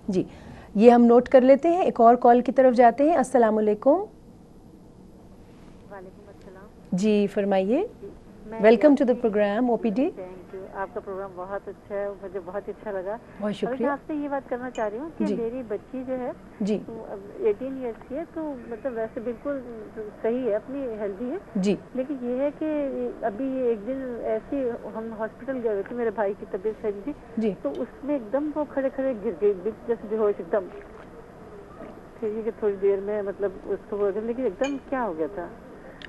जी, ये हम नोट कर लेते हैं। एक और कॉल की तरफ जाते हैं। अस्सलाम वालेकुम। वालेकुम अस्सलाम जी फरमाइए। Welcome to the program OPD. Thank you, आपका प्रोग्राम बहुत अच्छा है, मुझे बहुत अच्छा लगा। बहुत शुक्रिया। मैं आपसे ये बात करना चाह रही हूँ कि मेरी बच्ची जो है जी 18 ईयर्स की है, तो मतलब वैसे बिल्कुल सही है, अपनी हेल्दी है जी, लेकिन ये है कि अभी ये एक दिन ऐसे हम हॉस्पिटल गए थे, मेरे भाई की तबीयत सही थी जी तो उसमें एकदम वो खड़े खड़े गिर गई जैसे बेहोश एकदम। फिर ये थोड़ी देर में मतलब उसको हो गया, लेकिन एकदम क्या हो गया था।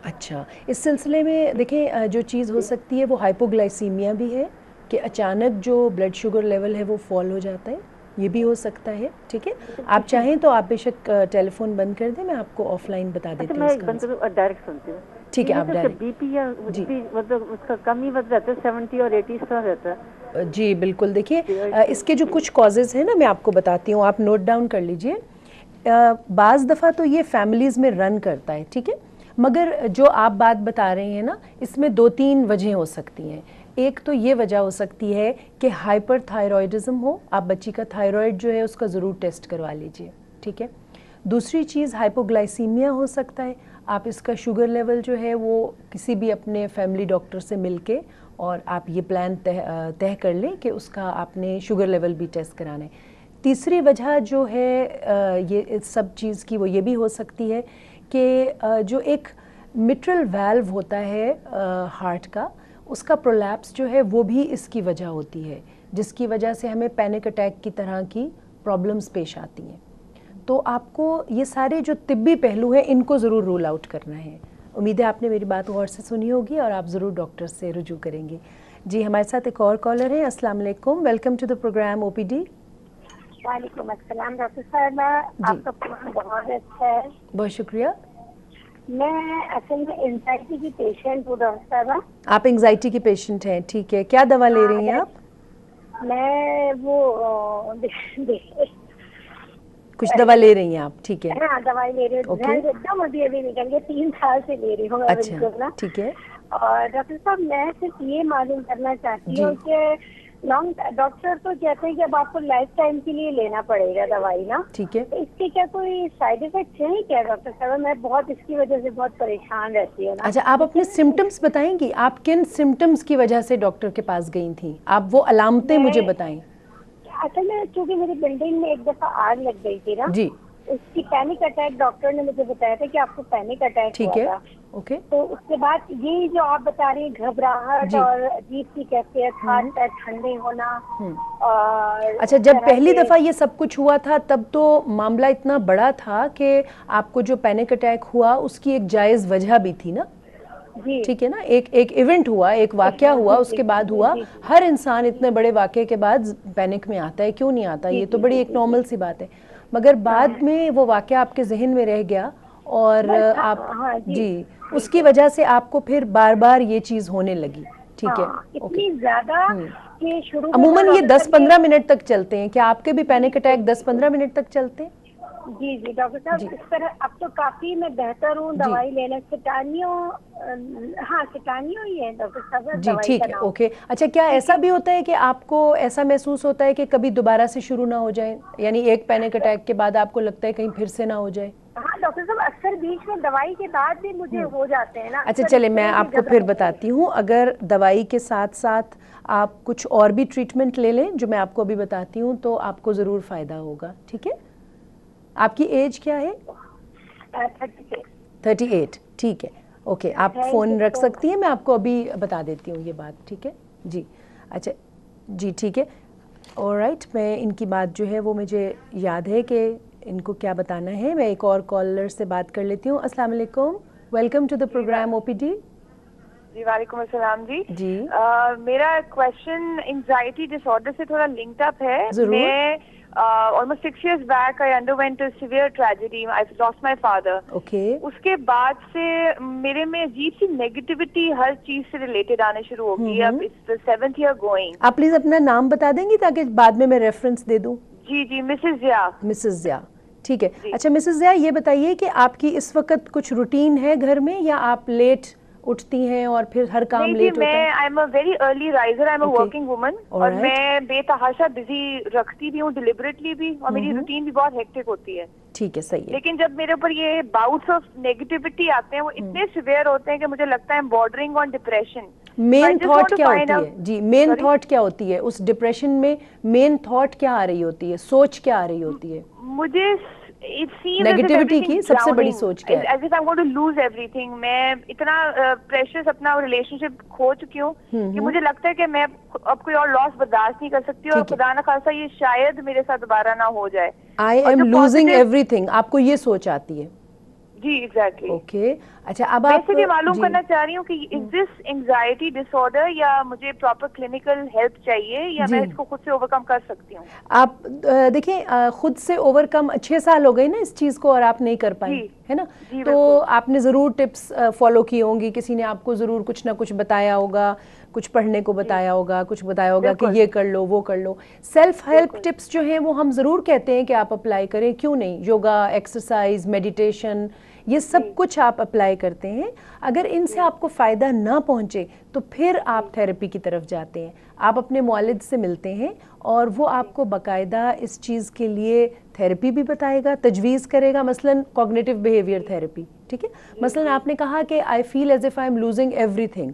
अच्छा, इस सिलसिले में देखें, जो चीज़ हो सकती है वो हाइपोग्लाइसीमिया भी है कि अचानक जो ब्लड शुगर लेवल है वो फॉल हो जाता है, ये भी हो सकता है। ठीक है, आप चाहें तो आप बेशक टेलीफोन बंद कर दें, मैं आपको ऑफलाइन बता देती हूँ। मैं एक बंद करूँ और डायरेक्ट सुनती हूँ। ठीक है, आप डायरेक्ट। बीपी या मतलब उसका कम ही बद रहता है, 70 और 80 इस तरह रहता है। जी बिल्कुल, देखिए इसके जो कुछ कॉजेज़ हैं ना मैं आपको बताती हूँ, आप नोट डाउन कर लीजिए। बाज़ दफ़ा तो ये फैमिलीज़ में रन करता है, ठीक है, मगर जो आप बात बता रहे हैं ना इसमें 2-3 वजह हो सकती हैं। एक तो ये वजह हो सकती है कि हाइपरथायरॉयडिज्म हो, आप बच्ची का थायराइड जो है उसका ज़रूर टेस्ट करवा लीजिए। ठीक है, दूसरी चीज़ हाइपोग्लाइसीमिया हो सकता है, आप इसका शुगर लेवल जो है वो किसी भी अपने फैमिली डॉक्टर से मिलके और आप ये प्लान तय कर लें कि उसका आपने शुगर लेवल भी टेस्ट कराना है। तीसरी वजह जो है ये सब चीज़ की वो ये भी हो सकती है कि जो एक मिट्रल वाल्व होता है हार्ट का, उसका प्रोलैप्स जो है वो भी इसकी वजह होती है, जिसकी वजह से हमें पैनिक अटैक की तरह की प्रॉब्लम्स पेश आती हैं। तो आपको ये सारे जो तिब्बी पहलू हैं इनको ज़रूर रूल आउट करना है। उम्मीद है आपने मेरी बात गौर से सुनी होगी और आप ज़रूर डॉक्टर से रुजू करेंगे। जी, हमारे साथ एक और कॉलर है। अस्सलाम वालेकुम, welcome to the program OPD. वालेकुम अस्सलाम डॉक्टर साहबा, आपका प्रोग्राम बहुत अच्छा है। बहुत शुक्रिया। मैं असल में एंजाइटी की पेशेंट हूँ डॉक्टर साहबा। आप एंजाइटी की पेशेंट हैं, ठीक है, क्या दवा ले रही हैं आप? मैं वो कुछ दवा ले रही हैं आप, ठीक है। हाँ, दवाई ले रही हूँ, एकदम अभी निकल गया, 3 साल से ले रही हूँ। अच्छा, ठीक है। और डॉक्टर साहब मैं सिर्फ ये मालूम करना चाहती हूँ कि डॉक्टर तो कहते हैं कि अब आपको लाइफ टाइम के लिए लेना पड़ेगा दवाई ना, ठीक है, तो इसके क्या कोई साइड इफेक्ट है क्या डॉक्टर साहब? मैं बहुत इसकी वजह से बहुत परेशान रहती हूँ ना। अच्छा, आप अपने सिम्टम्स बताएंगी, आप किन सिम्टम्स की वजह से डॉक्टर के पास गई थी? आप वो अलामतें मुझे बताएं। असल में चूंकि मेरी बिल्डिंग में एक दफा आग लग गई थी ना जी, उसकी पैनिक अटैक, डॉक्टर ने मुझे बताया था कि आपको पैनिक अटैक हुआ था। ओके। तो उसके बाद ये जो आप बता रही हैं घबराहट और अजीब सी कैफियत, हाथ पैर ठंडे होना और अच्छा, जब पहली दफ़ा ये सब कुछ हुआ था तब तो मामला इतना बड़ा था कि आपको जो पैनिक अटैक हुआ उसकी एक जायज़ वजह भी थी ना, ठीक है ना, एक इवेंट हुआ, एक वाक़या हुआ, उसके बाद हुआ। हर इंसान इतने बड़े वाक़े के बाद पैनिक में आता है, क्यों नहीं आता? ये तो बड़ी एक नॉर्मल सी बात है, मगर बाद में वो वाक़या आपके जहन में रह गया और आप जी उसकी वजह से आपको फिर बार बार ये चीज़ होने लगी, ठीक है। इतनी ज़्यादा कि शुरू अमूमन ये 10-15 मिनट तक चलते हैं। क्या आपके भी पैनिक अटैक 10-15 मिनट तक चलते हैं? जी जी डॉक्टर साहब, इस तरह अब तो काफी मैं बेहतर हूँ, दवाई लेने सिटानियो, हाँ सिटानियो ही है डॉक्टर साहब जी, ठीक है, ओके। अच्छा, क्या ऐसा भी होता है कि आपको ऐसा महसूस होता है कि कभी दोबारा से शुरू ना हो जाए, यानी एक पैनिक अटैक के बाद आपको लगता है कहीं फिर से ना हो जाए? हाँ डॉक्टर साहब, अक्सर बीच में दवाई के बाद भी मुझे हो जाते हैं ना। अच्छा चले, मैं आपको फिर बताती हूँ। अगर दवाई के साथ साथ आप कुछ और भी ट्रीटमेंट ले लें जो मैं आपको अभी बताती हूँ तो आपको ज़रूर फ़ायदा होगा, ठीक है। आपकी एज क्या है? 38, ठीक है, ओके। आप फ़ोन रख सकती हैं, मैं आपको अभी बता देती हूँ ये बात, ठीक है जी। अच्छा जी, ठीक है, ऑलराइट। मैं इनकी बात जो है वो मुझे याद है कि इनको क्या बताना है। मैं एक और कॉलर से बात कर लेती हूँ। अस्सलाम वालेकुम, welcome to the program OPD. जी वालेकुम अस्सलाम जी। जी मेरा क्वेश्चन एंजाइटी डिसऑर्डर से थोड़ा लिंक्ड अप है। जरूर। मैं almost 6 years back I underwent a severe tragedy. I lost my father. Okay. उसके बाद से मेरे में अजीब सी नेगेटिविटी हर चीज से रिलेटेड आने शुरू हो गई। अब it's the 7th year going. आप प्लीज अपना नाम बता देंगी ताकि बाद में मैं रेफरेंस दे दूं? जी जी, मिसेस ज़िया। मिसेस ज़िया, ठीक है। अच्छा मिसेस ज़िया, ये बताइए कि आपकी इस वक्त कुछ रूटीन है घर में या आप लेट उठती हैं और फिर हर काम नहीं जी, लेट होता है? मैं I am a very early riser, I am a Okay. Working woman, और Alright. मैं बेतहाशा बिजी रखती भी हूँ, डिलिबरेटली भी, और मेरी रूटीन भी बहुत हेक्टिक होती है। ठीक है, सही है। लेकिन जब मेरे ऊपर ये बाउट्स ऑफ नेगेटिविटी आते हैं, वो इतने सिवियर होते हैं कि मुझे लगता है bordering on depression. Main thought क्या होती है जी, मेन थॉट क्या होती है उस डिप्रेशन में? मेन थॉट क्या आ रही होती है, सोच क्या आ रही होती है? मुझे नेगेटिविटी की सबसे बड़ी सोच क्या है? As if I am going to lose everything. मैं इतना प्रेशियस अपना रिलेशनशिप खो चुकी हूँ कि मुझे लगता है कि मैं अब कोई और लॉस बर्दाश्त नहीं कर सकती, और खुदा न खासा ये शायद मेरे साथ दोबारा ना हो जाए। आई एम लूजिंग एवरीथिंग, आपको ये सोच आती है? जी एग्जैक्टली। ओके, अच्छा अब आप वैसे भी मालूम करना चाह रही हूँ कि इज दिस एंजाइटी डिसऑर्डर, या मुझे प्रॉपर क्लिनिकल हेल्प चाहिए, या मैं इसको खुद से ओवरकम कर सकती हूँ? आप देखिए, खुद से ओवरकम 6 साल हो गए ना इस चीज को और आप नहीं कर पाई, है ना? तो आपने जरूर टिप्स फॉलो की होंगी, किसी ने आपको जरूर कुछ ना कुछ बताया होगा, कुछ पढ़ने को बताया होगा, कुछ बताया होगा कि ये कर लो वो कर लो। सेल्फ हेल्प टिप्स जो हैं वो हम जरूर कहते हैं कि आप अप्लाई करें, क्यों नहीं? योगा, एक्सरसाइज, मेडिटेशन, ये सब कुछ आप अप्लाई करते हैं। अगर इनसे आपको फ़ायदा ना पहुंचे तो फिर आप थेरेपी की तरफ जाते हैं, आप अपने मुआलिज से मिलते हैं और वो आपको बाकायदा इस चीज़ के लिए थेरेपी भी बताएगा, तजवीज़ करेगा, मसलन कॉग्निटिव बिहेवियर थेरेपी, ठीक है? मसलन आपने कहा कि I feel as if I am losing everything.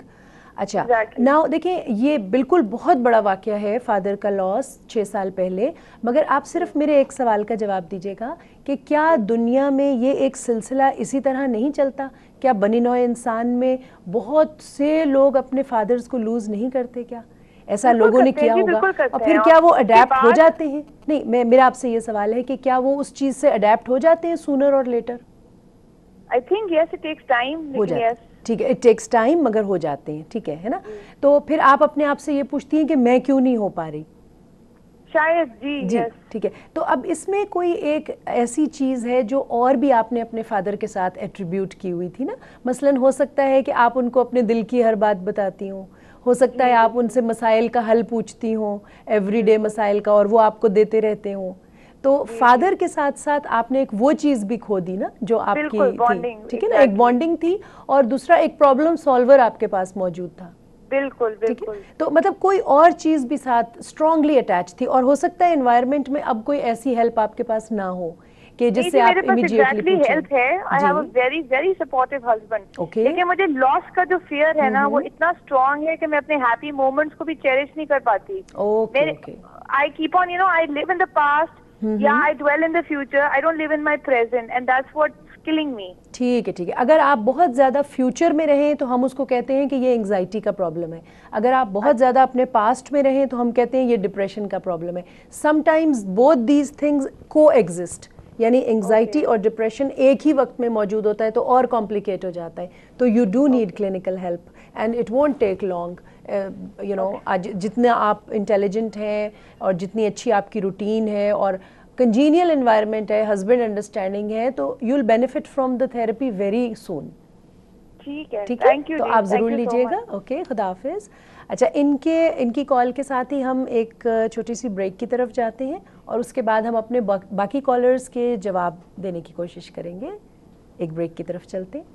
अच्छा, नाउ देखिए, ये बिल्कुल बहुत बड़ा वाक़या है फादर का लॉस 6 साल पहले, मगर आप सिर्फ मेरे एक सवाल का जवाब दीजिएगा कि क्या दुनिया में ये एक सिलसिला इसी तरह नहीं चलता? क्या बनी नौ इंसान में बहुत से लोग अपने फादर्स को लूज नहीं करते? क्या ऐसा लोगों ने किया होगा और फिर क्या वो अडेप्ट हो जाते हैं? नहीं, मेरा आपसे ये सवाल है कि क्या वो उस चीज़ से अडेप्ट हो जाते हैं सूनर और later? I think yes, it takes time. हो जाता है, ठीक है, इट टेक्स टाइम, मगर हो जाते हैं, ठीक है ना? तो फिर आप अपने आप से ये पूछती हैं कि मैं क्यों नहीं हो पा रही? शायद जी, yes. ठीक है, तो अब इसमें कोई एक ऐसी चीज़ है जो और भी आपने अपने फादर के साथ एट्रीब्यूट की हुई थी ना? मसलन हो सकता है कि आप उनको अपने दिल की हर बात बताती हो सकता है आप उनसे मसाइल का हल पूछती हो, एवरीडे मसाइल का, और वो आपको देते रहते हो। तो फादर के साथ साथ आपने एक वो चीज़ भी खो दी ना जो आपकी थी, ठीक है ना? एक बॉन्डिंग थी और दूसरा एक प्रॉब्लम सॉल्वर आपके पास मौजूद था। बिल्कुल बिल्कुल। तो मतलब कोई और चीज़ भी साथ स्ट्रांगली अटैच थी, और हो सकता है एनवायरनमेंट में अब कोई ऐसी हेल्प आपके पास ना हो कि जिससे आप इमीडिएटली हेल्प है। I have a very very supportive husband. लेकिन मुझे लॉस का जो फियर है ना, वो इतना स्ट्रांग है कि मैं अपने हैप्पी मोमेंट्स को भी चेरिश नहीं कर पाती। I keep on, I live in the past, या I dwell in the future, I don't live in my present, and that's what's killing me. ठीक है, ठीक है। अगर आप बहुत ज़्यादा फ्यूचर में रहें तो हम उसको कहते हैं कि ये एंग्जाइटी का प्रॉब्लम है। अगर आप बहुत ज़्यादा अपने पास्ट में रहें तो हम कहते हैं ये डिप्रेशन का प्रॉब्लम है। समटाइम्स बोथ दीज थिंग्स को एग्जिस्ट, यानी एंग्जाइटी और डिप्रेशन एक ही वक्त में मौजूद होता है तो और कॉम्प्लिकेट हो जाता है। तो you do need clinical help and it won't take long. आज जितना आप इंटेलिजेंट हैं और जितनी अच्छी आपकी रूटीन है और कंजीनियल एनवायरनमेंट है, हस्बैंड अंडरस्टैंडिंग है, तो you will benefit from the therapy very soon. ठीक है, थैंक यू। तो आप ज़रूर लीजिएगा। ओके, खुदा हाफिज़। अच्छा, इनकी कॉल के साथ ही हम एक छोटी सी ब्रेक की तरफ जाते हैं और उसके बाद हम अपने बाकी कॉलर्स के जवाब देने की कोशिश करेंगे। एक ब्रेक की तरफ चलते हैं।